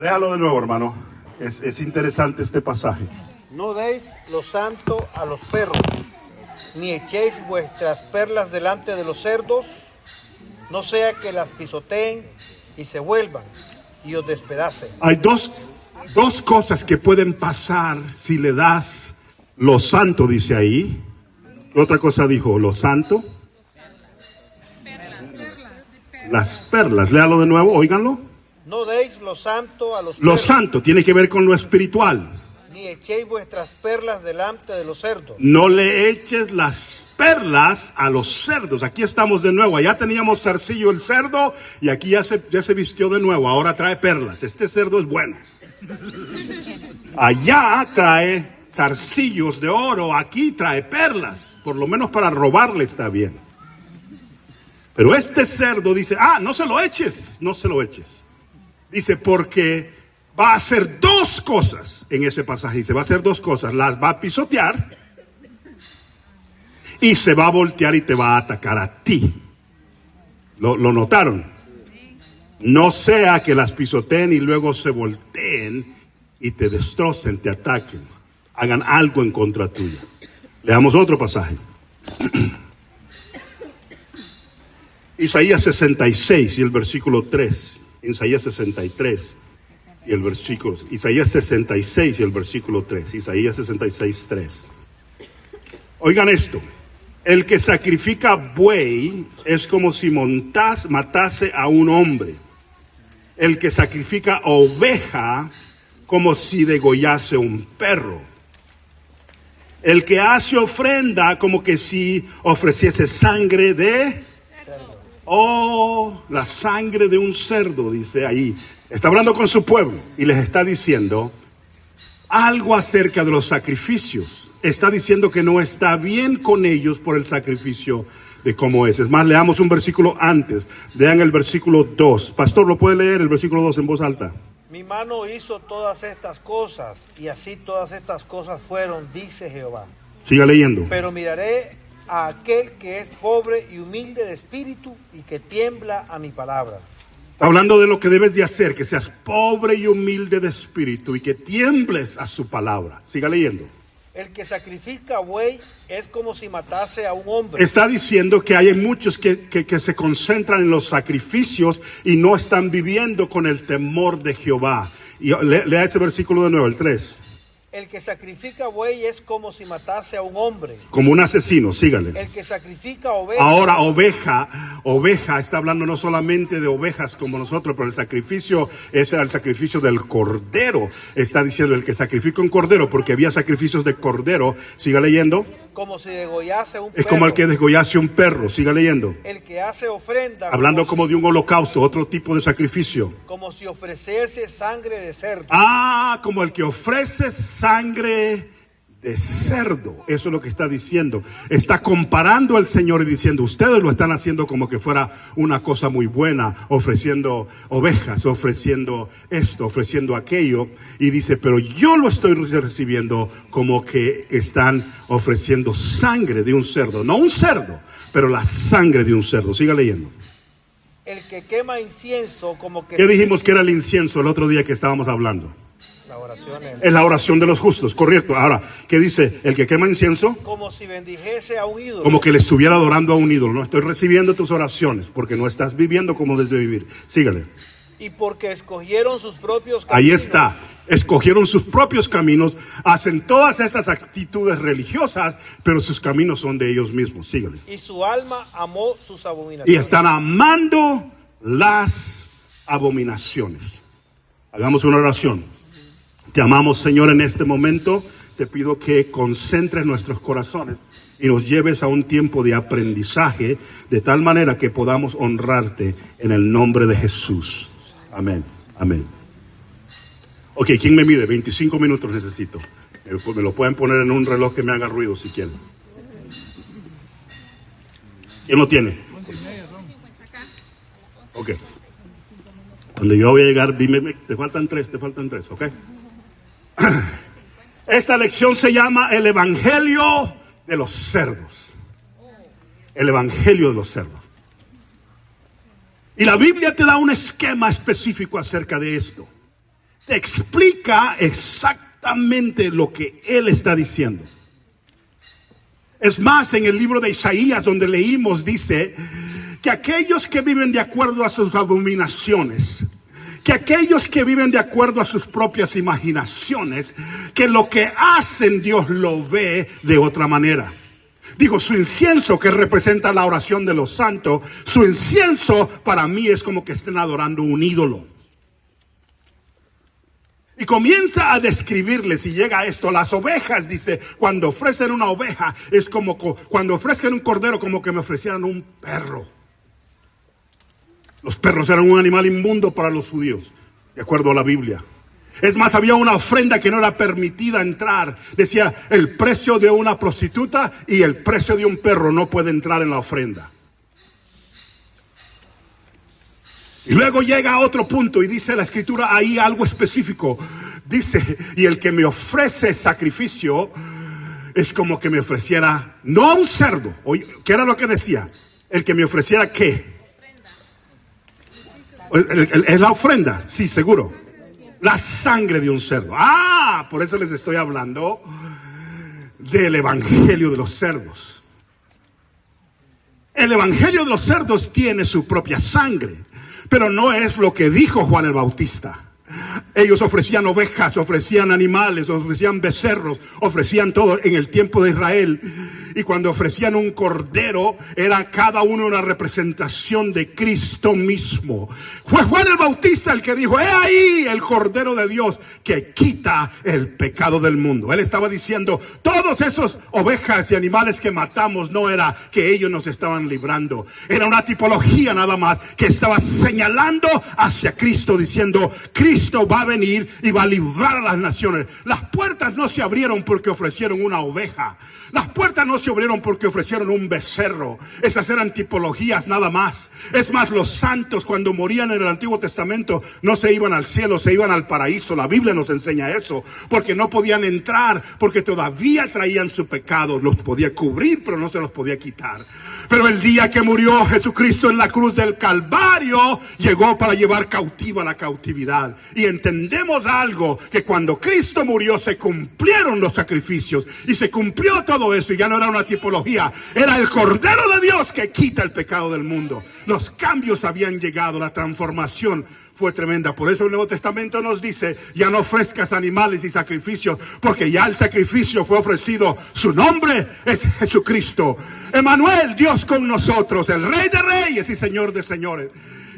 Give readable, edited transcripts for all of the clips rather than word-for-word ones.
Léalo de nuevo, hermano. Es interesante este pasaje. No deis lo santo a los perros, ni echéis vuestras perlas delante de los cerdos, no sea que las pisoteen y se vuelvan y os despedacen. Hay dos cosas que pueden pasar si le das lo santo, dice ahí. ¿Qué otra cosa dijo? Lo santo. Las perlas. Léalo de nuevo, óiganlo. No deis lo santo a los Lo perros, santo tiene que ver con lo espiritual. ni echéis vuestras perlas delante de los cerdos. No le eches las perlas a los cerdos. Aquí estamos de nuevo. Allá teníamos Zarcillo el cerdo y aquí ya se vistió de nuevo. Ahora trae perlas. Este cerdo es bueno. Allá trae zarcillos de oro. Aquí trae perlas. Por lo menos para robarle está bien. Pero este cerdo dice, no se lo eches. No se lo eches. Dice, porque va a hacer dos cosas en ese pasaje. Dice, va a hacer dos cosas. Las va a pisotear y se va a voltear y te va a atacar a ti. ¿Lo notaron? No sea que las pisoteen y luego se volteen y te destrocen, te ataquen, hagan algo en contra tuya. Leamos otro pasaje. Isaías 66 y el versículo 3. Isaías 63 y el versículo, Isaías 66 y el versículo 3, Isaías 66, 3. Oigan esto, el que sacrifica buey es como si matase a un hombre. El que sacrifica oveja como si degollase un perro. El que hace ofrenda como que si ofreciese sangre de... la sangre de un cerdo, dice ahí. Está hablando con su pueblo y les está diciendo algo acerca de los sacrificios. Está diciendo que no está bien con ellos por el sacrificio de cómo es. Es más, leamos un versículo antes. Lean el versículo 2. Pastor, ¿lo puede leer el versículo 2 en voz alta? Mi mano hizo todas estas cosas, y así todas estas cosas fueron, dice Jehová. Siga leyendo. Pero miraré a aquel que es pobre y humilde de espíritu y que tiembla a mi palabra. Está hablando de lo que debes de hacer, que seas pobre y humilde de espíritu y que tiembles a su palabra. Siga leyendo. El que sacrifica buey es como si matase a un hombre. Está diciendo que hay muchos que se concentran en los sacrificios y no están viviendo con el temor de Jehová. Y lea ese versículo de nuevo, el 3. El que sacrifica buey es como si matase a un hombre. Como un asesino, sígale. El que sacrifica oveja. Ahora oveja, está hablando no solamente de ovejas como nosotros, pero el sacrificio es el sacrificio del cordero. Está diciendo el que sacrifica un cordero, porque había sacrificios de cordero. Siga leyendo. Como si degollase un perro. Es como el que degollase un perro. Siga leyendo. El que hace ofrenda. Hablando como de un holocausto, otro tipo de sacrificio. Como si ofreciese sangre de cerdo. Como el que ofrece sangre de cerdo. Eso es lo que está diciendo. Está comparando al Señor y diciendo, ustedes lo están haciendo como que fuera una cosa muy buena, ofreciendo ovejas, ofreciendo esto, ofreciendo aquello. Y dice, pero yo lo estoy recibiendo como que están ofreciendo sangre de un cerdo. No un cerdo, pero la sangre de un cerdo. Siga leyendo. El que quema incienso como que... ¿Qué dijimos que era el incienso el otro día que estábamos hablando? La oración es la oración de los justos, correcto. Ahora, ¿qué dice? El que quema incienso, como si bendijese a un ídolo. como que le estuviera adorando a un ídolo. No estoy recibiendo tus oraciones porque no estás viviendo como debes vivir. Sígale. Y porque escogieron sus propios caminos. Ahí está. Escogieron sus propios caminos, hacen todas estas actitudes religiosas, pero sus caminos son de ellos mismos. Sígale. Y su alma amó sus abominaciones. Y están amando las abominaciones. Hagamos una oración. Te amamos, Señor, en este momento. Te pido que concentres nuestros corazones y nos lleves a un tiempo de aprendizaje, de tal manera que podamos honrarte en el nombre de Jesús. Amén. Amén. Ok, ¿quién me mide? 25 minutos necesito. Me lo pueden poner en un reloj que me haga ruido si quieren. ¿Quién lo tiene? Ok. Cuando yo voy a llegar, dime, te faltan tres, ¿ok? Esta lección se llama el Evangelio de los cerdos. El Evangelio de los cerdos. Y la Biblia te da un esquema específico acerca de esto. te explica exactamente lo que él está diciendo. Es más, en el libro de Isaías, donde leímos, dice que aquellos que viven de acuerdo a sus abominaciones, que aquellos que viven de acuerdo a sus propias imaginaciones, que lo que hacen Dios lo ve de otra manera. Digo, su incienso, que representa la oración de los santos, su incienso para mí es como que estén adorando un ídolo. Y comienza a describirles, y llega a esto, las ovejas, dice, cuando ofrecen una oveja, es como cuando ofrecen un cordero, como que me ofrecieran un perro. Los perros eran un animal inmundo para los judíos, de acuerdo a la Biblia. Es más, había una ofrenda que no era permitida entrar. Decía, el precio de una prostituta y el precio de un perro no puede entrar en la ofrenda. Y luego llega a otro punto y dice la escritura ahí algo específico. Dice, y el que me ofrece sacrificio es como que me ofreciera, no a un cerdo. Oye, ¿qué era lo que decía? El que me ofreciera, ¿qué? ¿Es la ofrenda? Sí, seguro. La sangre de un cerdo. Ah, por eso les estoy hablando del evangelio de los cerdos. El evangelio de los cerdos tiene su propia sangre, pero no es lo que dijo Juan el Bautista. Ellos ofrecían ovejas, ofrecían animales, ofrecían becerros, ofrecían todo en el tiempo de Israel. Y cuando ofrecían un cordero, era cada uno una representación de Cristo mismo. Fue Juan el Bautista el que dijo, he ahí el Cordero de Dios que quita el pecado del mundo. Él estaba diciendo, todos esos ovejas y animales que matamos no era que ellos nos estaban librando. Era una tipología nada más que estaba señalando hacia Cristo, diciendo, Cristo va a venir y va a librar a las naciones. Las puertas no se abrieron porque ofrecieron una oveja. Las puertas no se abrieron porque ofrecieron un becerro. Esas eran tipologías nada más. Es más, los santos cuando morían en el Antiguo Testamento no se iban al cielo, se iban al paraíso. La Biblia nos enseña eso, porque no podían entrar, porque todavía traían su pecado. Los podía cubrir, pero no se los podía quitar. Pero el día que murió Jesucristo en la cruz del Calvario, llegó para llevar cautiva la cautividad. Y entendemos algo, que cuando Cristo murió se cumplieron los sacrificios y se cumplió todo eso, y ya no era una tipología, era el Cordero de Dios que quita el pecado del mundo. Los cambios habían llegado, la transformación fue tremenda. Por eso el Nuevo Testamento nos dice, ya no ofrezcas animales y sacrificios, porque ya el sacrificio fue ofrecido. Su nombre es Jesucristo. Emmanuel, Dios con nosotros, el Rey de Reyes y Señor de Señores.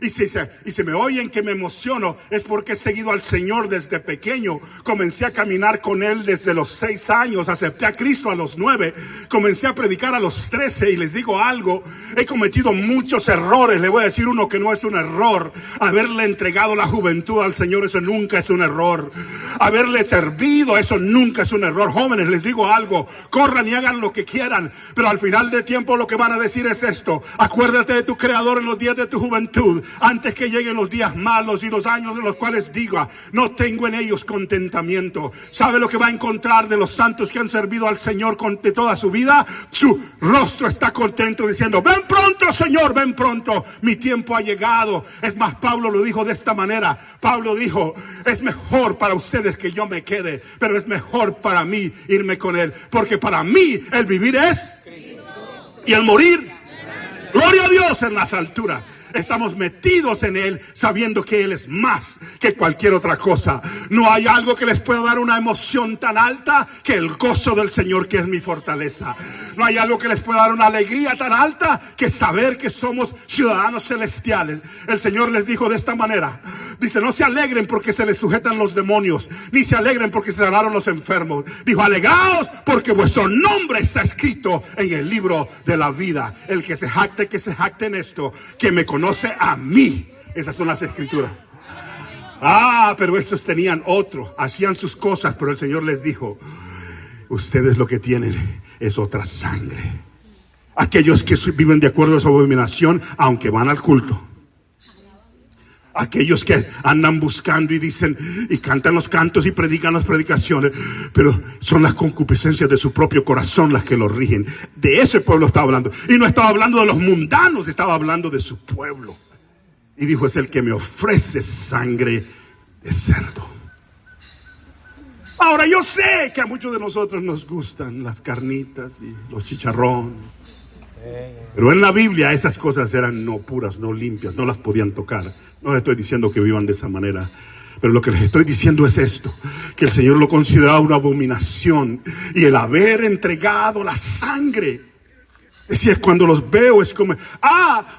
Y si me oyen que me emociono, es porque he seguido al Señor desde pequeño. Comencé a caminar con Él desde los 6 años. Acepté a Cristo a los 9. Comencé a predicar a los 13. Y les digo algo, he cometido muchos errores. Le voy a decir uno que no es un error. Haberle entregado la juventud al Señor, eso nunca es un error. Haberle servido, eso nunca es un error. Jóvenes, les digo algo, corran y hagan lo que quieran, pero al final del tiempo lo que van a decir es esto: acuérdate de tu Creador en los días de tu juventud, antes que lleguen los días malos y los años en los cuales diga, no tengo en ellos contentamiento. ¿Sabe lo que va a encontrar de los santos que han servido al Señor de toda su vida? Su rostro está contento, diciendo, ven pronto, Señor, ven pronto, mi tiempo ha llegado. Es más, Pablo lo dijo de esta manera. Pablo dijo, es mejor para ustedes que yo me quede, pero es mejor para mí irme con Él, porque para mí el vivir es Cristo y el morir, gloria a Dios en las alturas. Estamos metidos en Él, sabiendo que Él es más que cualquier otra cosa. No hay algo que les pueda dar una emoción tan alta que el gozo del Señor, que es mi fortaleza. No hay algo que les pueda dar una alegría tan alta que saber que somos ciudadanos celestiales. El Señor les dijo de esta manera, dice, no se alegren porque se les sujetan los demonios, ni se alegren porque se sanaron los enfermos. Dijo, alegraos porque vuestro nombre está escrito en el libro de la vida. El que se jacte en esto, que me conoce a mí. Esas son las escrituras. Pero estos tenían otro, hacían sus cosas, pero el Señor les dijo, ustedes lo que tienen es otra sangre. Aquellos que viven de acuerdo a su abominación, aunque van al culto. Aquellos que andan buscando y dicen y cantan los cantos y predican las predicaciones, pero son las concupiscencias de su propio corazón las que lo rigen. De ese pueblo estaba hablando. Y no estaba hablando de los mundanos, estaba hablando de su pueblo. Y dijo, es el que me ofrece sangre de cerdo. Ahora yo sé que a muchos de nosotros nos gustan las carnitas y los chicharrones. Pero en la Biblia esas cosas eran no puras, no limpias, no las podían tocar. No les estoy diciendo que vivan de esa manera. Pero lo que les estoy diciendo es esto, que el Señor lo consideraba una abominación. Y el haber entregado la sangre, decía, cuando los veo es como,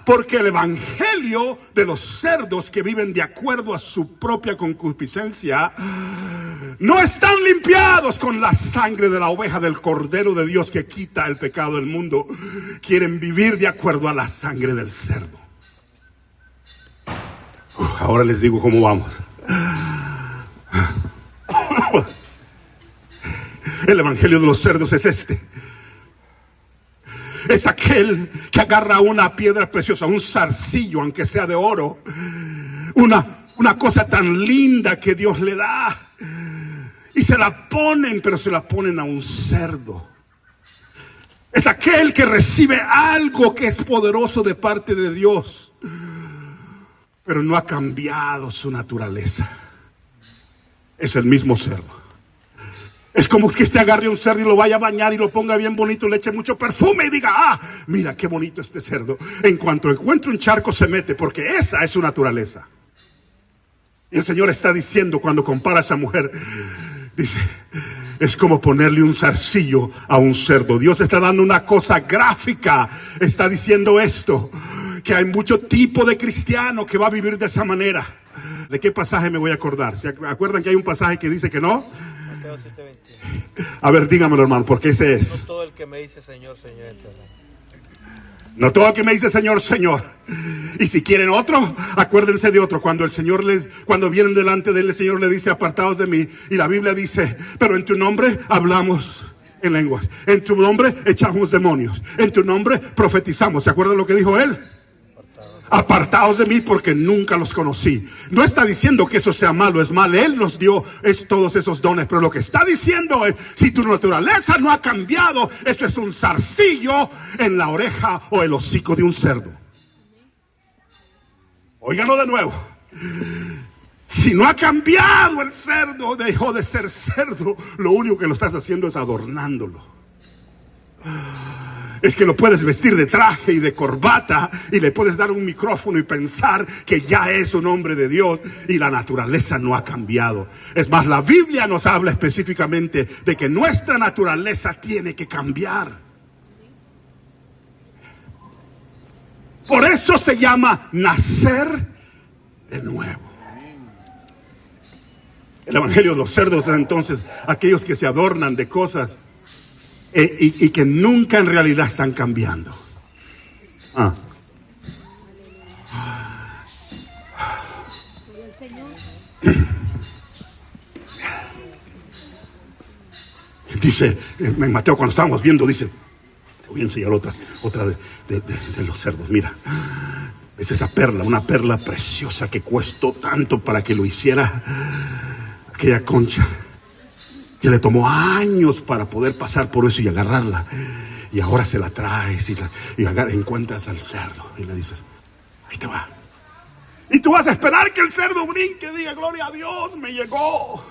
porque el evangelio de los cerdos que viven de acuerdo a su propia concupiscencia, no están limpiados con la sangre de la oveja del Cordero de Dios que quita el pecado del mundo. Quieren vivir de acuerdo a la sangre del cerdo. Ahora les digo cómo vamos. El evangelio de los cerdos es este. Es aquel que agarra una piedra preciosa, un zarcillo, aunque sea de oro, una cosa tan linda que Dios le da, y se la ponen, pero se la ponen a un cerdo. Es aquel que recibe algo que es poderoso de parte de Dios, pero no ha cambiado su naturaleza. Es el mismo cerdo. Es como que usted agarre un cerdo y lo vaya a bañar y lo ponga bien bonito, le eche mucho perfume y diga, mira qué bonito este cerdo. En cuanto encuentre un charco se mete, porque esa es su naturaleza. Y el Señor está diciendo, cuando compara a esa mujer, dice, es como ponerle un zarcillo a un cerdo. Dios está dando una cosa gráfica, está diciendo esto, que hay mucho tipo de cristiano que va a vivir de esa manera. ¿De qué pasaje me voy a acordar? ¿Se acuerdan que hay un pasaje que dice que no? Mateo 7:21. A ver, dígamelo, hermano, porque ese es. No todo el que me dice Señor, Señor, entrará. No todo el que me dice Señor, Señor. Y si quieren otro, acuérdense de otro. Cuando vienen delante de él, el Señor le dice, apartaos de mí. Y la Biblia dice, pero en tu nombre hablamos en lenguas. En tu nombre echamos demonios. En tu nombre profetizamos. ¿Se acuerdan lo que dijo él? Apartaos de mí porque nunca los conocí. No está diciendo que eso sea malo, es mal. Él nos dio todos esos dones. Pero lo que está diciendo es, si tu naturaleza no ha cambiado, esto es un zarcillo en la oreja o el hocico de un cerdo. Óiganlo de nuevo. Si no ha cambiado el cerdo, dejó de ser cerdo, lo único que lo estás haciendo es adornándolo. Es que lo puedes vestir de traje y de corbata y le puedes dar un micrófono y pensar que ya es un hombre de Dios y la naturaleza no ha cambiado. Es más, la Biblia nos habla específicamente de que nuestra naturaleza tiene que cambiar. Por eso se llama nacer de nuevo. El evangelio de los cerdos es entonces aquellos que se adornan de cosas y que nunca en realidad están cambiando. Dice en Mateo, cuando estábamos viendo, dice, te voy a enseñar otra de los cerdos. Mira, es esa perla, una perla preciosa que costó tanto para que lo hiciera aquella concha, que le tomó años para poder pasar por eso y agarrarla. Y ahora se la traes y encuentras al cerdo y le dices, ahí te va. Y tú vas a esperar que el cerdo brinque y diga, gloria a Dios, me llegó.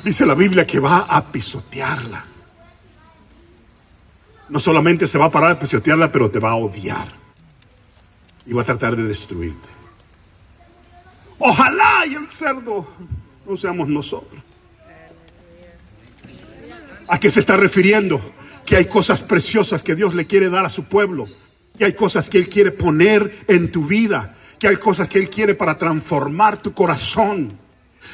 Dice la Biblia que va a pisotearla. No solamente se va a parar a pisotearla, pero te va a odiar. Y va a tratar de destruirte. Ojalá y el cerdo no seamos nosotros. ¿A qué se está refiriendo? Que hay cosas preciosas que Dios le quiere dar a su pueblo. Que hay cosas que Él quiere poner en tu vida. Que hay cosas que Él quiere para transformar tu corazón.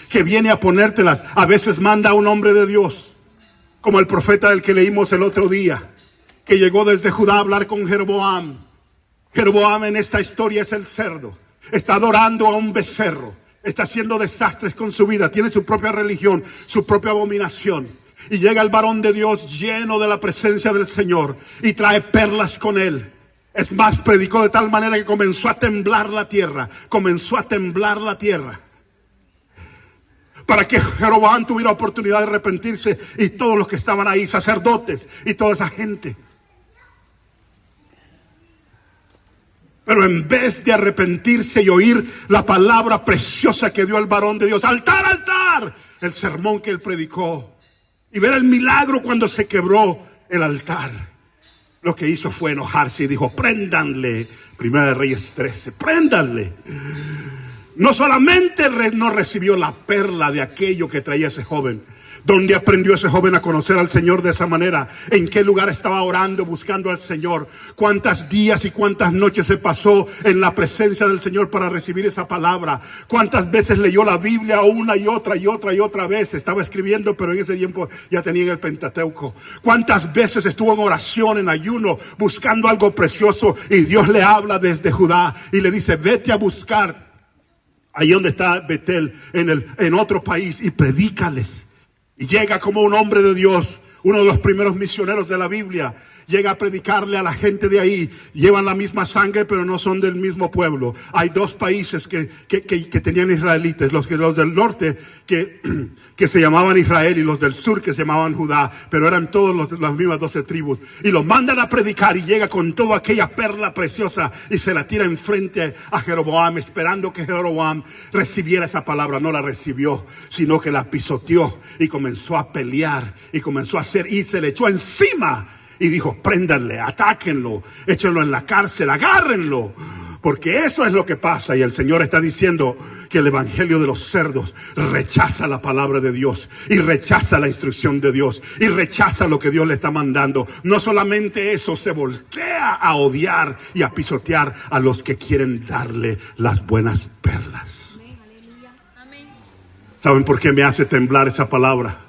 Que viene a ponértelas. A veces manda a un hombre de Dios, como el profeta del que leímos el otro día, que llegó desde Judá a hablar con Jeroboam. Jeroboam en esta historia es el cerdo. Está adorando a un becerro. Está haciendo desastres con su vida. Tiene su propia religión, su propia abominación. Y llega el varón de Dios lleno de la presencia del Señor y trae perlas con él. Es más, predicó de tal manera que comenzó a temblar la tierra. Comenzó a temblar la tierra. Para que Jeroboam tuviera oportunidad de arrepentirse y todos los que estaban ahí, sacerdotes y toda esa gente. Pero en vez de arrepentirse y oír la palabra preciosa que dio el varón de Dios, altar, altar, el sermón que él predicó, y ver el milagro cuando se quebró el altar, lo que hizo fue enojarse y dijo, préndanle. Primera de Reyes 13, préndanle. No solamente no recibió la perla de aquello que traía ese joven. ¿Dónde aprendió ese joven a conocer al Señor de esa manera? ¿En qué lugar estaba orando, buscando al Señor? ¿Cuántos días y cuántas noches se pasó en la presencia del Señor para recibir esa palabra? ¿Cuántas veces leyó la Biblia una y otra y otra y otra vez? Estaba escribiendo, pero en ese tiempo ya tenía el Pentateuco. ¿Cuántas veces estuvo en oración, en ayuno, buscando algo precioso? Y Dios le habla desde Judá y le dice, vete a buscar ahí donde está Betel, en otro país, y predícales. Y llega como un hombre de Dios, uno de los primeros misioneros de la Biblia. Llega a predicarle a la gente de ahí. Llevan la misma sangre, pero no son del mismo pueblo. Hay dos países que tenían israelitas. Los del norte que se llamaban Israel, y los del sur que se llamaban Judá. Pero eran todos las mismas 12 tribus. Y los mandan a predicar, y llega con toda aquella perla preciosa y se la tira enfrente a Jeroboam, esperando que Jeroboam recibiera esa palabra. No la recibió, sino que la pisoteó y comenzó a pelear y comenzó a hacer, y se le echó encima. Y dijo, préndanle, atáquenlo, échenlo en la cárcel, agárrenlo. Porque eso es lo que pasa. Y el Señor está diciendo que el evangelio de los cerdos rechaza la palabra de Dios. Y rechaza la instrucción de Dios. Y rechaza lo que Dios le está mandando. No solamente eso, se voltea a odiar y a pisotear a los que quieren darle las buenas perlas. ¿Saben por qué me hace temblar esa palabra?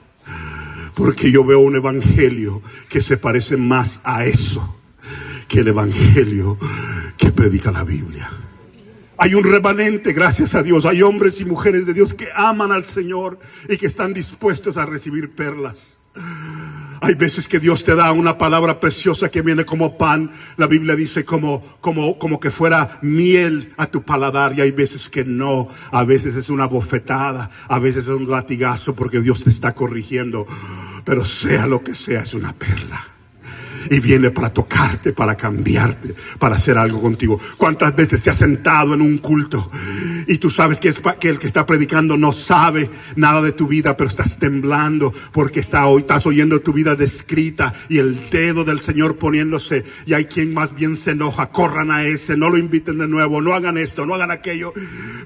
Porque yo veo un evangelio que se parece más a eso que el evangelio que predica la Biblia. Hay un remanente, gracias a Dios. Hay hombres y mujeres de Dios que aman al Señor y que están dispuestos a recibir perlas. Hay veces que Dios te da una palabra preciosa que viene como pan. La Biblia dice como que fuera miel a tu paladar. Y hay veces que no. A veces es una bofetada. A veces es un latigazo porque Dios te está corrigiendo. Pero sea lo que sea, es una perla. Y viene para tocarte, para cambiarte, para hacer algo contigo. ¿Cuántas veces te has sentado en un culto y tú sabes que el que está predicando no sabe nada de tu vida, pero estás temblando porque estás oyendo tu vida descrita y el dedo del Señor poniéndose, y hay quien más bien se enoja? Corran a ese, no lo inviten de nuevo, no hagan esto, no hagan aquello.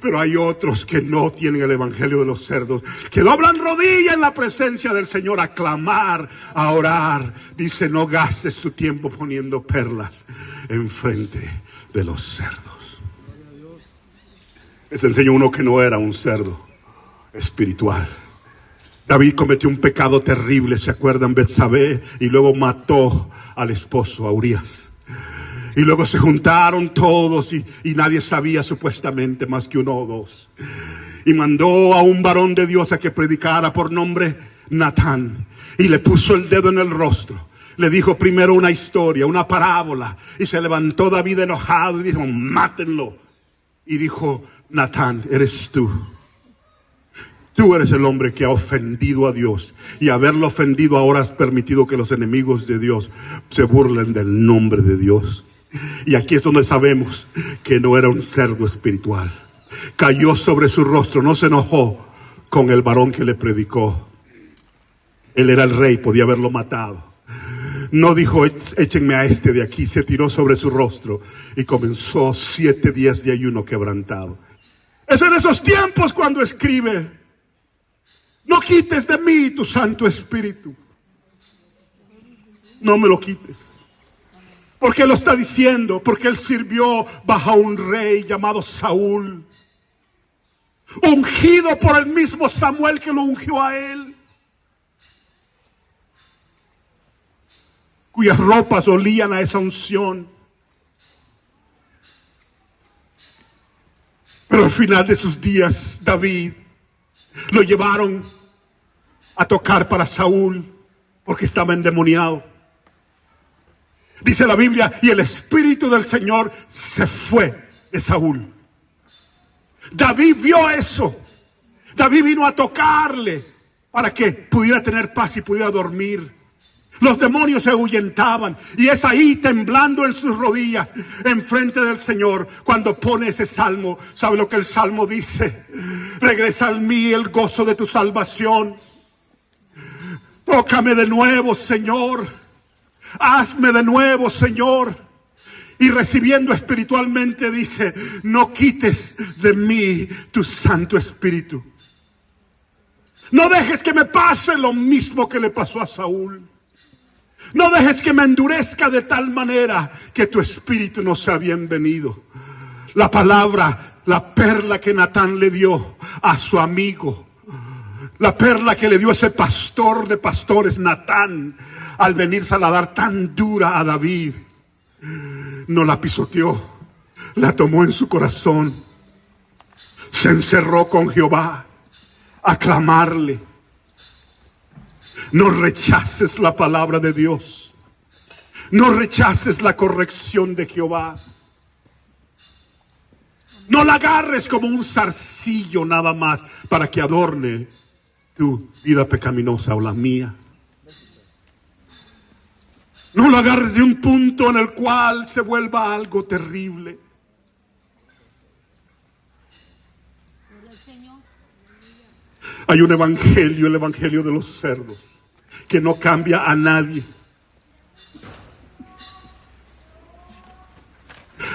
Pero hay otros que no tienen el evangelio de los cerdos, que doblan rodilla en la presencia del Señor a clamar, a orar. Dice, no gastes su tiempo poniendo perlas enfrente de los cerdos. Les enseñó uno que no era un cerdo espiritual. David cometió un pecado terrible, ¿se acuerdan? Betsabé, y luego mató al esposo, a Urías. Y luego se juntaron todos y nadie sabía supuestamente más que uno o dos. Y mandó a un varón de Dios a que predicara por nombre Natán. Y le puso el dedo en el rostro. Le dijo primero una historia, una parábola. Y se levantó David enojado y dijo, mátenlo. Y dijo, Natán, eres tú. Tú eres el hombre que ha ofendido a Dios. Y haberlo ofendido ahora has permitido que los enemigos de Dios se burlen del nombre de Dios. Y aquí es donde sabemos que no era un cerdo espiritual. Cayó sobre su rostro, no se enojó con el varón que le predicó. Él era el rey, podía haberlo matado. No dijo, échenme a este de aquí. Se tiró sobre su rostro y comenzó 7 días de ayuno quebrantado. Es en esos tiempos cuando escribe, no quites de mí tu Santo Espíritu. No me lo quites. ¿Por qué lo está diciendo? Porque él sirvió bajo un rey llamado Saúl, ungido por el mismo Samuel que lo ungió a él, cuyas ropas olían a esa unción. Pero al final de sus días, David lo llevaron a tocar para Saúl porque estaba endemoniado. Dice la Biblia, y el Espíritu del Señor se fue de Saúl. David vio eso. David vino a tocarle para que pudiera tener paz y pudiera dormir. Los demonios se ahuyentaban. Y es ahí, temblando en sus rodillas, enfrente del Señor, cuando pone ese salmo. ¿Sabe lo que el salmo dice? Regresa a mí el gozo de tu salvación. Tócame de nuevo, Señor. Hazme de nuevo, Señor. Y recibiendo espiritualmente dice, no quites de mí tu Santo Espíritu. No dejes que me pase lo mismo que le pasó a Saúl. No dejes que me endurezca de tal manera que tu espíritu no sea bienvenido. La palabra, la perla que Natán le dio a su amigo, la perla que le dio ese pastor de pastores, Natán, al venirse a la dar tan dura a David, no la pisoteó, la tomó en su corazón, se encerró con Jehová a clamarle. No rechaces la palabra de Dios. No rechaces la corrección de Jehová. No la agarres como un zarcillo nada más para que adorne tu vida pecaminosa o la mía. No lo agarres de un punto en el cual se vuelva algo terrible. Hay un evangelio, el evangelio de los cerdos, que no cambia a nadie.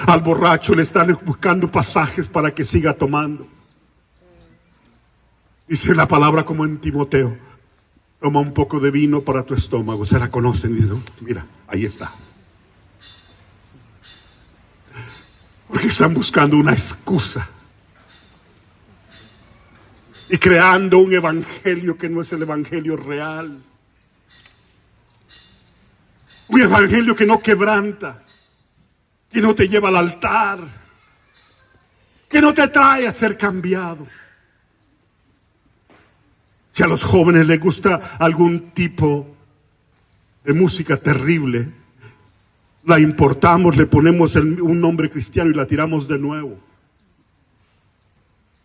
Al borracho le están buscando pasajes para que siga tomando. Dice la palabra como en Timoteo, toma un poco de vino para tu estómago. Se la conocen, dice, mira, ahí está. Porque están buscando una excusa y creando un evangelio que no es el evangelio real. Un evangelio que no quebranta, que no te lleva al altar, que no te trae a ser cambiado. Si a los jóvenes les gusta algún tipo de música terrible, la importamos, le ponemos un nombre cristiano y la tiramos de nuevo.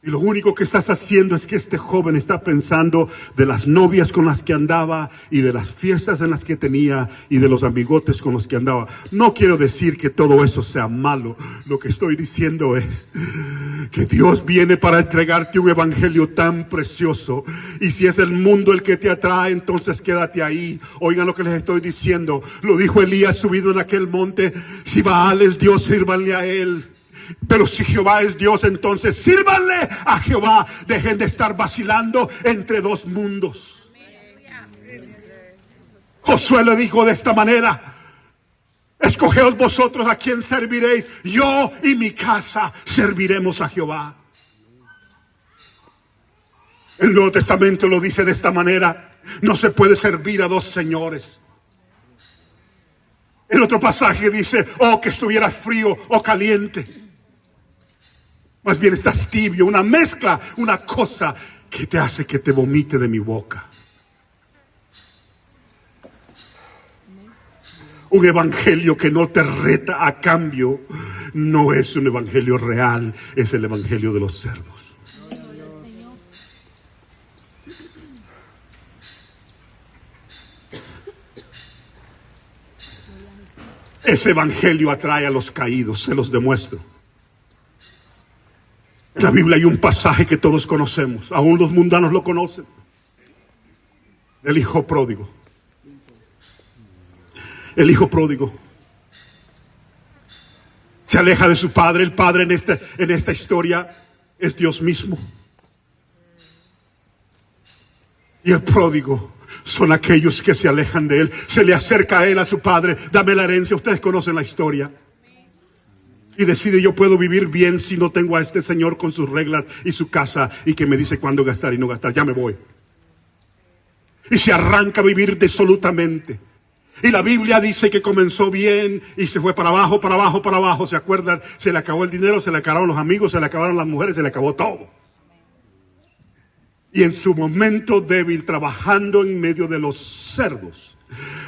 Y lo único que estás haciendo es que este joven está pensando de las novias con las que andaba y de las fiestas en las que tenía y de los amigotes con los que andaba. No quiero decir que todo eso sea malo. Lo que estoy diciendo es que Dios viene para entregarte un evangelio tan precioso. Y si es el mundo el que te atrae, entonces quédate ahí. Oigan lo que les estoy diciendo. Lo dijo Elías subido en aquel monte. Si Baal es Dios, sírvanle a él. Pero si Jehová es Dios, entonces sírvanle a Jehová. Dejen de estar vacilando entre dos mundos. Josué le dijo de esta manera: escogeos vosotros a quién serviréis. Yo y mi casa serviremos a Jehová. El Nuevo Testamento lo dice de esta manera: no se puede servir a dos señores. El otro pasaje dice: oh, que estuvieras frío o caliente. Más bien estás tibio, una mezcla, una cosa que te hace que te vomite de mi boca. Un evangelio que no te reta a cambio no es un evangelio real, es el evangelio de los cerdos. Ese evangelio atrae a los caídos, se los demuestro. En la Biblia hay un pasaje que todos conocemos, aún los mundanos lo conocen, el hijo pródigo. El hijo pródigo se aleja de su padre. El padre en esta historia es Dios mismo. Y el pródigo son aquellos que se alejan de él. Se le acerca a él, a su padre: dame la herencia. Ustedes conocen la historia. Y decide: yo puedo vivir bien si no tengo a este señor con sus reglas y su casa y que me dice cuándo gastar y no gastar. Ya me voy. Y se arranca a vivir disolutamente. Y la Biblia dice que comenzó bien y se fue para abajo, para abajo, para abajo. ¿Se acuerdan? Se le acabó el dinero, se le acabaron los amigos, se le acabaron las mujeres, se le acabó todo. Y en su momento débil, trabajando en medio de los cerdos,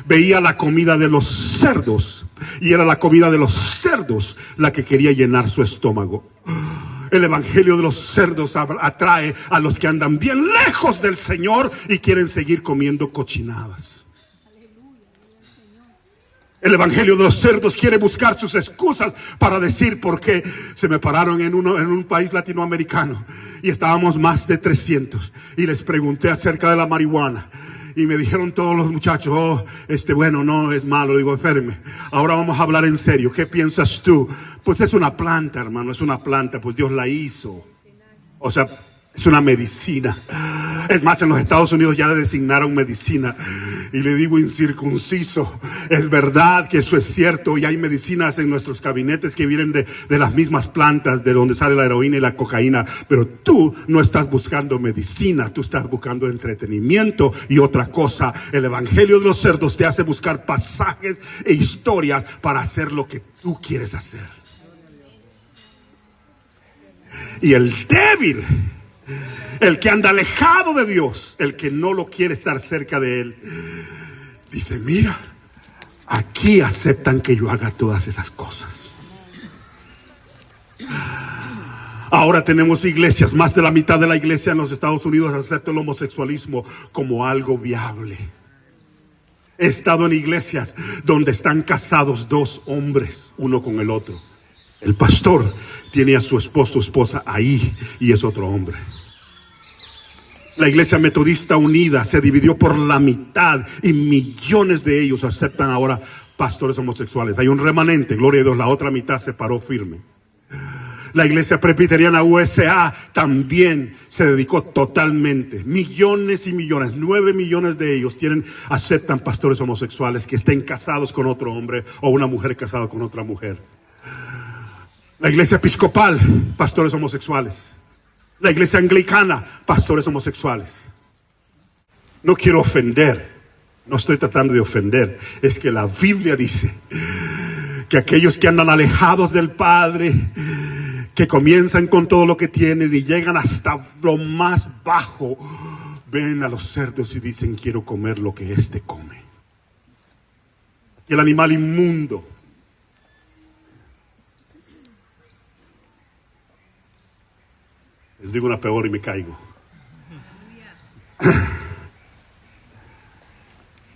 veía la comida de los cerdos. Y era la comida de los cerdos la que quería llenar su estómago. El evangelio de los cerdos atrae a los que andan bien lejos del Señor y quieren seguir comiendo cochinadas. El evangelio de los cerdos quiere buscar sus excusas para decir por qué se me pararon en un país latinoamericano y estábamos más de 300 y les pregunté acerca de la marihuana y me dijeron todos los muchachos, bueno, no es malo. Digo, espérenme, ahora vamos a hablar en serio. ¿Qué piensas tú? Pues es una planta, hermano, es una planta, pues Dios la hizo. O sea, es una medicina. Es más, en los Estados Unidos ya le designaron medicina. Y le digo incircunciso. Es verdad que eso es cierto. Y hay medicinas en nuestros gabinetes que vienen de las mismas plantas de donde sale la heroína y la cocaína. Pero tú no estás buscando medicina. Tú estás buscando entretenimiento y otra cosa. El evangelio de los cerdos te hace buscar pasajes e historias para hacer lo que tú quieres hacer. Y el débil, el que anda alejado de Dios, el que no lo quiere estar cerca de Él, dice, mira, aquí aceptan que yo haga todas esas cosas. Ahora tenemos iglesias, más de la mitad de la iglesia en los Estados Unidos acepta el homosexualismo como algo viable. He estado en iglesias donde están casados dos hombres, uno con el otro. El pastor tiene a su esposo o esposa ahí y es otro hombre. La iglesia metodista unida se dividió por la mitad y millones de ellos aceptan ahora pastores homosexuales. Hay un remanente, gloria a Dios, la otra mitad se paró firme. La iglesia presbiteriana USA también se dedicó totalmente. Millones y millones, 9 millones de ellos aceptan pastores homosexuales que estén casados con otro hombre o una mujer casada con otra mujer. La iglesia episcopal, pastores homosexuales. La iglesia anglicana, pastores homosexuales. No quiero ofender, no estoy tratando de ofender. Es que la Biblia dice que aquellos que andan alejados del Padre, que comienzan con todo lo que tienen y llegan hasta lo más bajo, ven a los cerdos y dicen, quiero comer lo que éste come. Y el animal inmundo, les digo una peor y me caigo.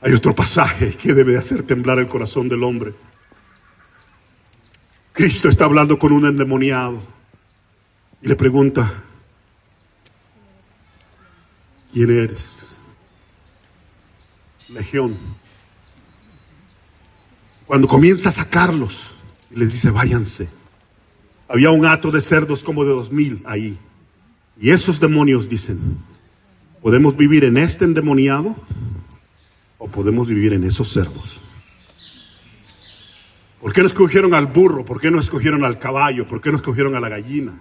Hay otro pasaje que debe de hacer temblar el corazón del hombre. Cristo está hablando con un endemoniado y le pregunta, ¿quién eres? Legión. Cuando comienza a sacarlos, les dice, váyanse. Había un hato de cerdos como de 2000 ahí. Y esos demonios dicen, ¿podemos vivir en este endemoniado o podemos vivir en esos cerdos? ¿Por qué no escogieron al burro? ¿Por qué no escogieron al caballo? ¿Por qué no escogieron a la gallina?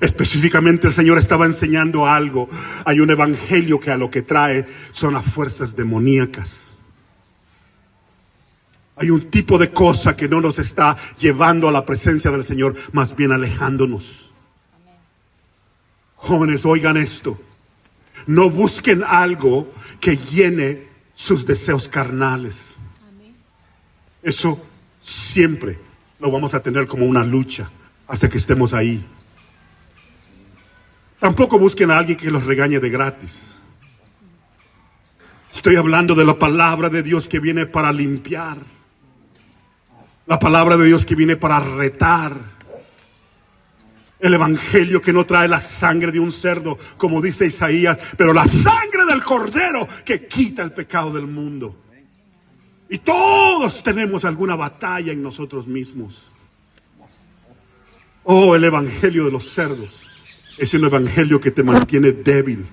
Específicamente el Señor estaba enseñando algo. Hay un evangelio que a lo que trae son las fuerzas demoníacas. Hay un tipo de cosa que no nos está llevando a la presencia del Señor, más bien alejándonos. Jóvenes, oigan esto. No busquen algo que llene sus deseos carnales. Eso siempre lo vamos a tener como una lucha hasta que estemos ahí. Tampoco busquen a alguien que los regañe de gratis. Estoy hablando de la palabra de Dios que viene para limpiar. La palabra de Dios que viene para retar. El evangelio que no trae la sangre de un cerdo, como dice Isaías, pero la sangre del cordero que quita el pecado del mundo. Y todos tenemos alguna batalla en nosotros mismos. Oh, el evangelio de los cerdos es un evangelio que te mantiene débil,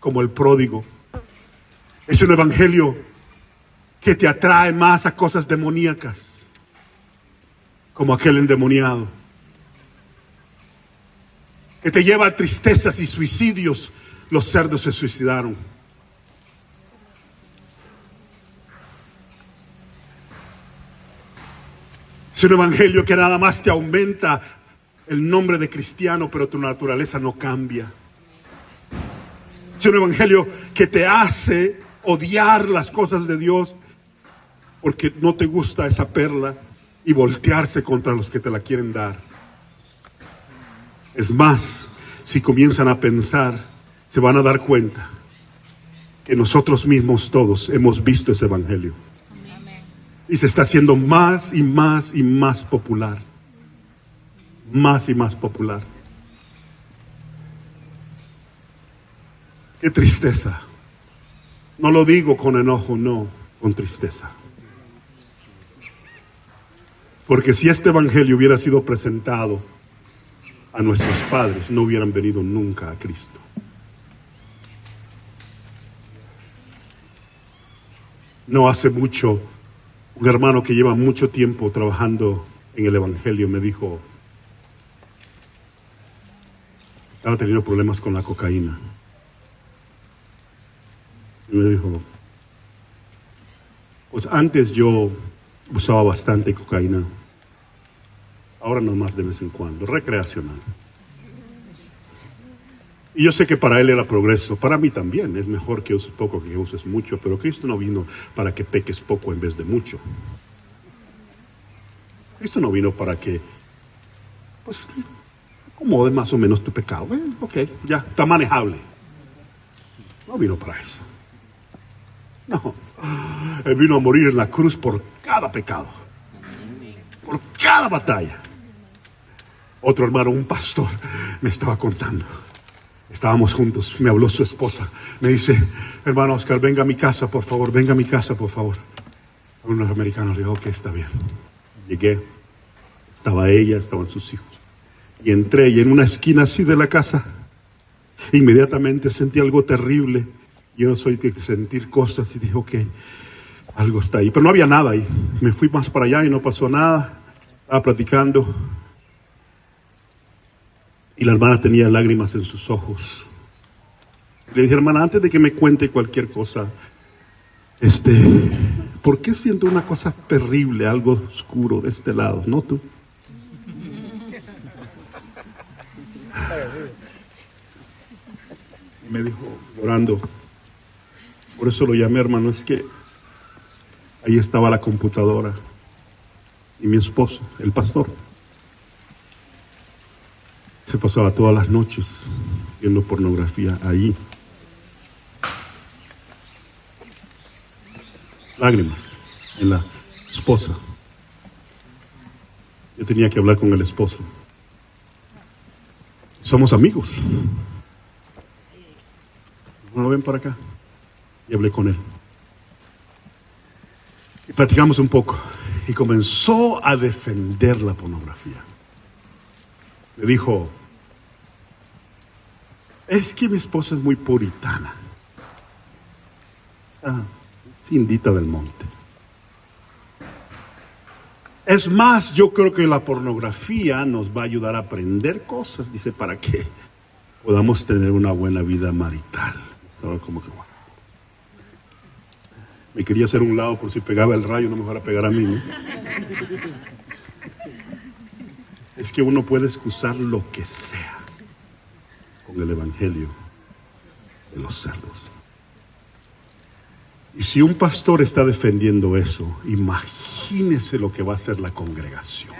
como el pródigo. Es un evangelio que te atrae más a cosas demoníacas, como aquel endemoniado. Que te lleva a tristezas y suicidios. Los cerdos se suicidaron. Es un evangelio que nada más te aumenta el nombre de cristiano, pero tu naturaleza no cambia. Es un evangelio que te hace odiar las cosas de Dios porque no te gusta esa perla y voltearse contra los que te la quieren dar. Es más, si comienzan a pensar, se van a dar cuenta que nosotros mismos todos hemos visto ese evangelio. Y se está haciendo más y más y más popular. Más y más popular. Qué tristeza. No lo digo con enojo, no, con tristeza. Porque si este evangelio hubiera sido presentado a nuestros padres, no hubieran venido nunca a Cristo. No hace mucho, un hermano que lleva mucho tiempo trabajando en el evangelio me dijo, estaba teniendo problemas con la cocaína. Y me dijo, pues antes yo usaba bastante cocaína, ahora nomás de vez en cuando, recreacional. Y yo sé que para él era progreso, para mí también, es mejor que uses poco que uses mucho, pero Cristo no vino para que peques poco en vez de mucho. Cristo no vino para que, pues, acomode más o menos tu pecado. Ok, ya, está manejable. No vino para eso. No, Él vino a morir en la cruz por cada pecado, por cada batalla. Otro hermano, un pastor, me estaba contando. Estábamos juntos, me habló su esposa. Me dice, hermano Oscar, venga a mi casa, por favor, venga a mi casa, por favor. Unos americanos, le digo, ok, está bien. Llegué, estaba ella, estaban sus hijos. Y entré, y en una esquina así de la casa, inmediatamente sentí algo terrible. Yo no soy de sentir cosas, y dije, ok, algo está ahí. Pero no había nada ahí. Me fui más para allá y no pasó nada. Estaba platicando. Y la hermana tenía lágrimas en sus ojos. Le dije, hermana, antes de que me cuente cualquier cosa, ¿por qué siento una cosa terrible, algo oscuro de este lado? ¿No tú? Y me dijo, llorando, por eso lo llamé, hermano, es que ahí estaba la computadora y mi esposo, el pastor. Se pasaba todas las noches viendo pornografía ahí. Lágrimas en la esposa. Yo tenía que hablar con el esposo. Somos amigos. Bueno, ven para acá. Y hablé con él. Y platicamos un poco. Y comenzó a defender la pornografía. Me dijo, es que mi esposa es muy puritana. Cindita del monte. Es más, yo creo que la pornografía nos va a ayudar a aprender cosas, dice, para que podamos tener una buena vida marital. Estaba como que, bueno. Me quería hacer un lado por si pegaba el rayo, no me fuera a pegar a mí, ¿no? Es que uno puede excusar lo que sea con el evangelio de los cerdos. Y si un pastor está defendiendo eso, imagínese lo que va a hacer la congregación.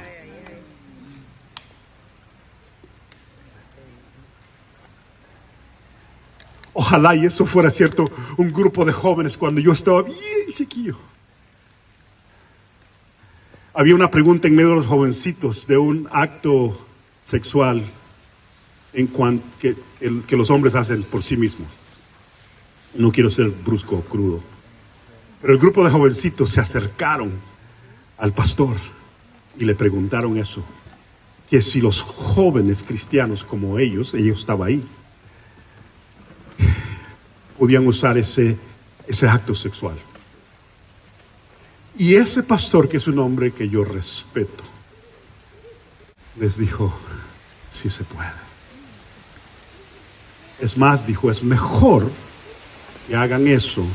Ojalá y eso fuera cierto, un grupo de jóvenes cuando yo estaba bien chiquillo. Había una pregunta en medio de los jovencitos de un acto sexual en cuanto que los hombres hacen por sí mismos. No quiero ser brusco o crudo, pero el grupo de jovencitos se acercaron al pastor y le preguntaron eso, que si los jóvenes cristianos como ellos estaba ahí, podían usar ese acto sexual. Y ese pastor, que es un hombre que yo respeto, les dijo, sí se puede. Es más, dijo, es mejor que hagan eso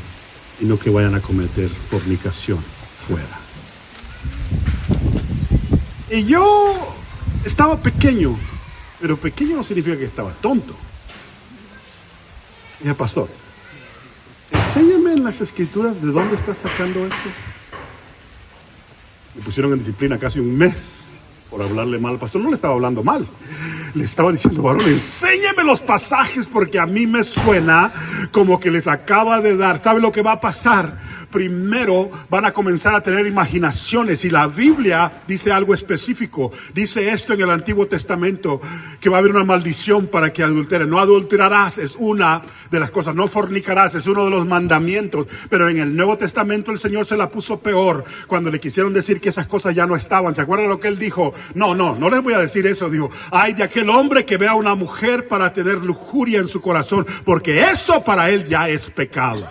y no que vayan a cometer fornicación fuera. Y yo estaba pequeño, pero pequeño no significa que estaba tonto. Dije, pastor, enséñame en las escrituras de dónde estás sacando eso. Me pusieron en disciplina casi un mes por hablarle mal al pastor. No le estaba hablando mal, le estaba diciendo, varón, enséñame los pasajes porque a mí me suena como que les acaba de dar. ¿Sabe lo que va a pasar? Primero van a comenzar a tener imaginaciones, y la Biblia dice algo específico. Dice esto en el Antiguo Testamento, que va a haber una maldición para que adulteren. No adulterarás, es una de las cosas. No fornicarás, es uno de los mandamientos. Pero en el Nuevo Testamento el Señor se la puso peor cuando le quisieron decir que esas cosas ya no estaban. ¿Se acuerdan lo que Él dijo? No les voy a decir eso. Dijo, ay de aquel hombre que vea a una mujer para tener lujuria en su corazón, porque eso para él ya es pecado.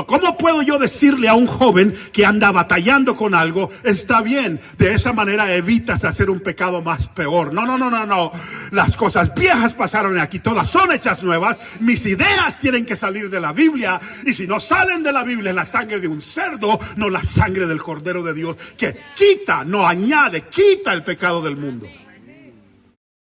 ¿Cómo puedo yo decirle a un joven que anda batallando con algo, está bien? De esa manera evitas hacer un pecado más peor. No. Las cosas viejas pasaron y aquí todas son hechas nuevas. Mis ideas tienen que salir de la Biblia. Y si no salen de la Biblia, es la sangre de un cerdo, no la sangre del Cordero de Dios, que quita, no añade, quita el pecado del mundo.